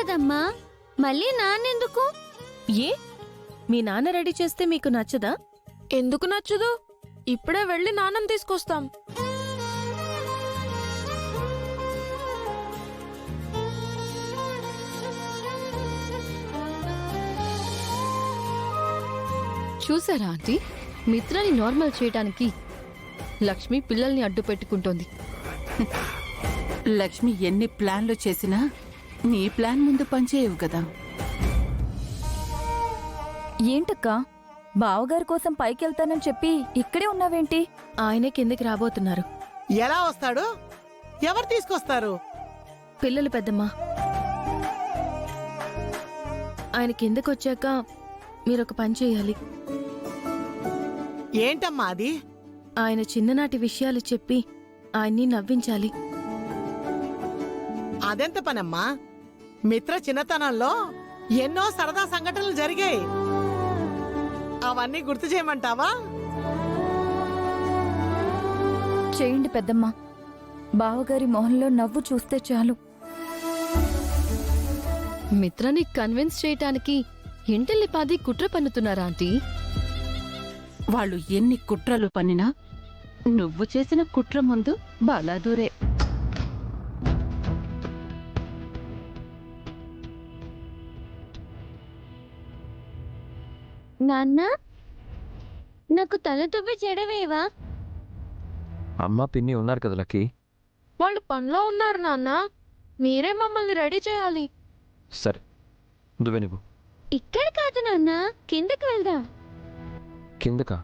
కదమ్మా, మళ్ళీ నాన్నెందుకు? ఏ మీ నాన్న రెడీ చేస్తే మీకు నచ్చదా? ఎందుకు నచ్చదు? ఇప్పుడే వెళ్ళి నాన్నం తీసుకొస్తాం. చూసారా ఆంటీ, మిత్రని నార్మల్ చేయడానికి లక్ష్మి పిల్లల్ని అడ్డు పెట్టుకుంటోంది. లక్ష్మి ఎన్ని ప్లాన్లు చేసినా నీ ప్లాన్ ముందు పనిచేయవు కదా. ఏంటక్కా, బావగారి కోసం పైకెళ్తానని చెప్పి ఇక్కడే ఉన్నావేంటి? ఆయనే కిందకి రాబోతున్నారు. ఎలా వస్తాడు? ఎవరు తీసుకొస్తారు? పిల్లలు పెద్దమ్మా. ఆయన కిందకి వచ్చాక మీరొక పని చేయాలి. ఏంటమ్మా అది? ఆయన చిన్ననాటి విషయాలు చెప్పి ఆయన్ని నవ్వించాలి. అదెంత పనమ్మా? మిత్ర చిన్నతనంలో ఎన్నో సరదా సంఘటనలు జరిగాయి. అవన్నీ గుర్తు చేయమంటావా? చేయండి పెద్దమ్మ. బావగారి మొహంలో నవ్వు చూస్తే చాలు. మిత్రని కన్విన్స్ చేయటానికి ఇంటిల్లిపాది కుట్ర పన్నుతున్నారా ఆంటీ? వాళ్ళు ఎన్ని కుట్రలు పన్నినా నువ్వు చేసిన కుట్ర ముందు బలాదూరే. నాన్న, నాకు తల తువ్వి చెడవేవా? అమ్మ పిన్ని ఉన్నారు కదా లక్కీ. వాళ్ళు పనిలో ఉన్నారు నాన్న. మీరే మమ్మల్ని రెడీ చేయాలి. సరే నువ్వే నువ్వు. ఇక్కడ కాదు నాన్న, కిందకి వెళ్దాం. కిందకా?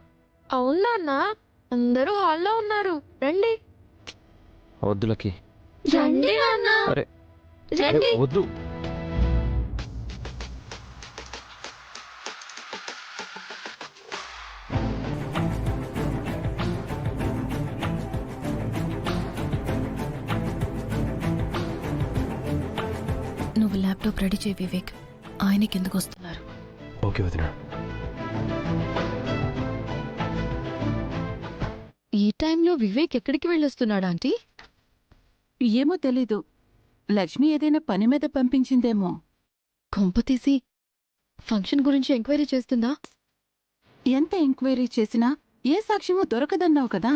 అవును నాన్న, అందరూ హాల్లో ఉన్నారు. రండి. వద్దు లక్కీ. రండి నాన్న, అరే రండి. వద్దు. నువ్వు ల్యాప్టాప్ రెడీ చేయి వివేక్. ఆయన కిందకు వస్తున్నారు. ఓకే వదినా. ఈ టైంలో వివేక్ ఎక్కడికి వెళ్ళొస్తున్నాడా ఆంటీ? ఏమో తెలీదు. లక్ష్మి ఏదైనా పని మీద పంపించిందేమో. కొంపతీసి ఫంక్షన్ గురించి ఎంక్వైరీ చేస్తుందా? ఎంత ఎంక్వైరీ చేసినా ఏ సాక్ష్యమూ దొరకదన్నావు కదా.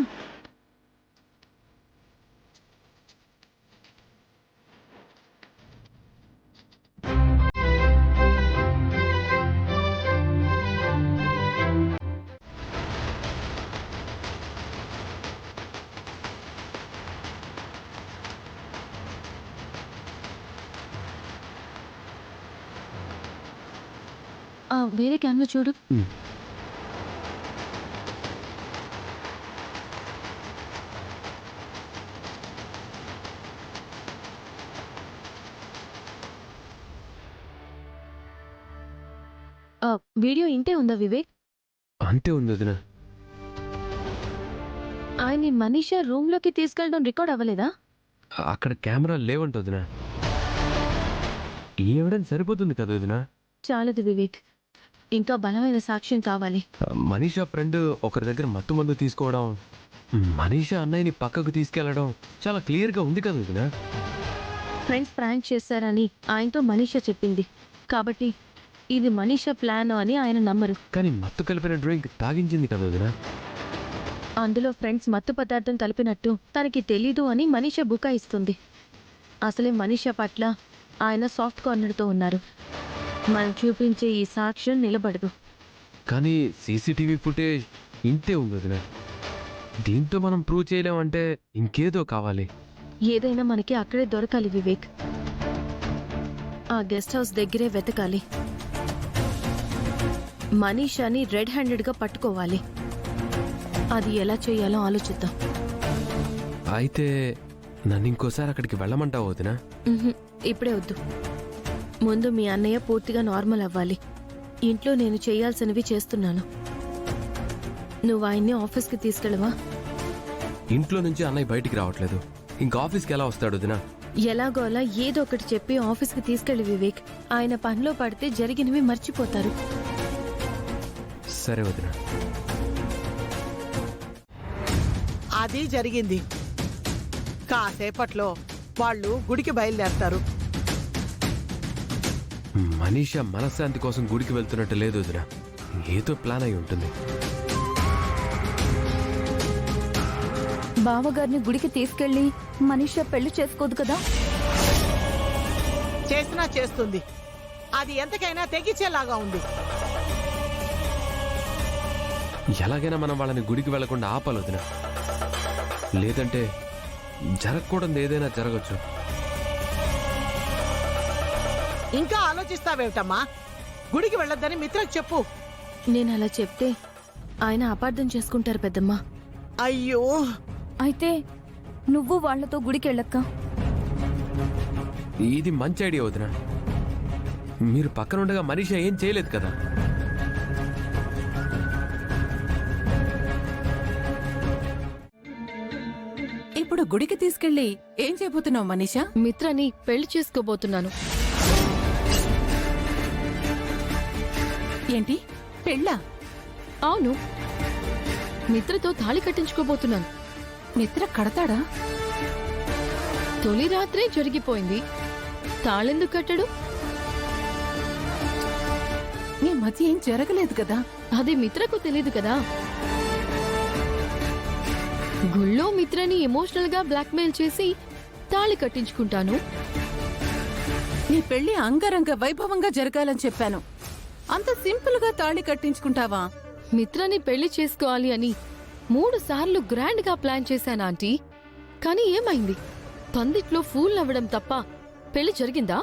వేరే క్యాన్లో చూడు. వీడియో ఇంటే ఉందా వివేక్? అంతే ఉంది వదినా. ఆయన్ని మనీషా రూమ్ లోకి తీసుకెళ్ళడం రికార్డ్ అవ్వలేదా? అక్కడ కెమెరా లేవంట వదినా. ఈ ఎవిడెన్స్ సరిపోతుంది కదా వదినా. చాలదు వివేక్, ఇంకా బలమైన సాక్ష్యం కావాలి. మనీషా ఫ్రెండ్ ఒకరి దగ్గర మత్తు మందు తీసుకోవడం, మనీషా అన్నయ్యని పక్కకు తీసుకెళ్లడం చాలా క్లియర్గా ఉంది కదా వదినా. ఫ్రెండ్స్ ప్రాంక్ చేశారని ఆయనతో మనీషా చెప్పింది కాబట్టి ఇది మనీషా ప్లాన్ అని ఆయన నమ్మరు. కానీ మత్తు కలిపిన డ్రింక్ తాగించింది కదా వదినా. అందులో ఫ్రెండ్స్ మత్తు పదార్థం కలిపినట్టు తనకి తెలీదు అని మనీషా బుకాయిస్తుంది. అసలే మనీషా పట్ల ఆయన సాఫ్ట్ కార్నర్తో ఉన్నారు. మనం చూపించే ఈ సాక్ష్యం నిలబడదు. కానీ సీసీటీవీ ఫుటేజ్ ఇంతే ఉంది వదినా. దీంతో మనం ప్రూవ్ చేయలేమంటే ఇంకేదో కావాలి. ఏదైనా మనకి అక్కడే దొరకాలి వివేక్. ఆ గెస్ట్ హౌస్ దగ్గరే వెతకాలి. మనీషాని రెడ్ హ్యాండెడ్గా పట్టుకోవాలి. అది ఎలా చేయాలో ఆలోచిద్దాం. అయితే నన్ను ఇంకోసారి అక్కడికి వెళ్ళమంటావు వదినా? ఇప్పుడే వద్దు. ముందు మీ అన్నయ్య పూర్తిగా నార్మల్ అవ్వాలి. ఇంట్లో నేను చేయాల్సినవి చేస్తున్నాను. నువ్వు ఆయన్ని ఆఫీస్కి తీసుకెళ్ళవా? ఇంట్లో నుంచి అన్నయ్య బయటికి రావట్లేదు, ఇంకా ఆఫీస్కి ఎలా వస్తాడు వదినా? ఎలాగో అలా ఏదో ఒకటి చెప్పి ఆఫీస్కి తీసుకెళ్ళి వివేక్. ఆయన పనిలో పడితే జరిగినవి మర్చిపోతారు. సరే వదినా. అది జరిగింది. కాసేపట్లో వాళ్ళు గుడికి బయలుదేరతారు. మనీష మనశ్శాంతి కోసం గుడికి వెళ్తున్నట్టు లేదు వదిన. ఏదో ప్లాన్ అయి ఉంటుంది. బావగారిని గుడికి తీసుకెళ్లి మనీష పెళ్లి చేసుకోదు కదా? చేసినా చేస్తుంది. అది ఎంతకైనా తెగించేలాగా ఉంది. ఎలాగైనా మనం వాళ్ళని గుడికి వెళ్లకుండా ఆపాలి వదిన. లేదంటే జరగకూడదు ఏదైనా జరగచ్చు. ఇంకా ఆలోచిస్తావేమిటమ్మా? గుడికి వెళ్ళొద్దని మిత్రకు చెప్పు. నేను అలా చెప్తే ఆయన అపార్థం చేసుకుంటారు పెద్దమ్మ. అయ్యో, అయితే నువ్వు వాళ్లతో గుడికి వెళ్ళక్క. ఇది మంచి ఐడియా వదిన. మీరు పక్కన ఉండగా మనీష ఏం చేయలేదు కదా. ఇప్పుడు గుడికి తీసుకెళ్ళి ఏం చేయబోతున్నావు మనీషా? మిత్రని పెళ్లి చేసుకోబోతున్నాను. ఏంటి, పెళ్ళా? అవును, మిత్రతో తాళి కట్టించుకోబోతున్నాను. మిత్ర కడతాడా? తొలి రాత్రే జరిగిపోయింది, తాళెందుకు కట్టడు? మీ మధ్య ఏం జరగలేదు కదా? అది మిత్రకు తెలీదు కదా. గుళ్ళో మిత్రని ఎమోషనల్ గా బ్లాక్మెయిల్ చేసి తాళి కట్టించుకుంటాను. నీ పెళ్లి అంగరంగ వైభవంగా జరగాలని చెప్పాను. అంత సింపుల్ గా తాళి కట్టించుకుంటావా? మిత్రని పెళ్లి చేసుకోవాలి అని 3 సార్లు గ్రాండ్ గా ప్లాన్ చేశాను ఆంటీ. కానీ ఏమైంది? పందిట్లో ఫూల్ నవ్వడం తప్ప పెళ్లి జరిగిందా?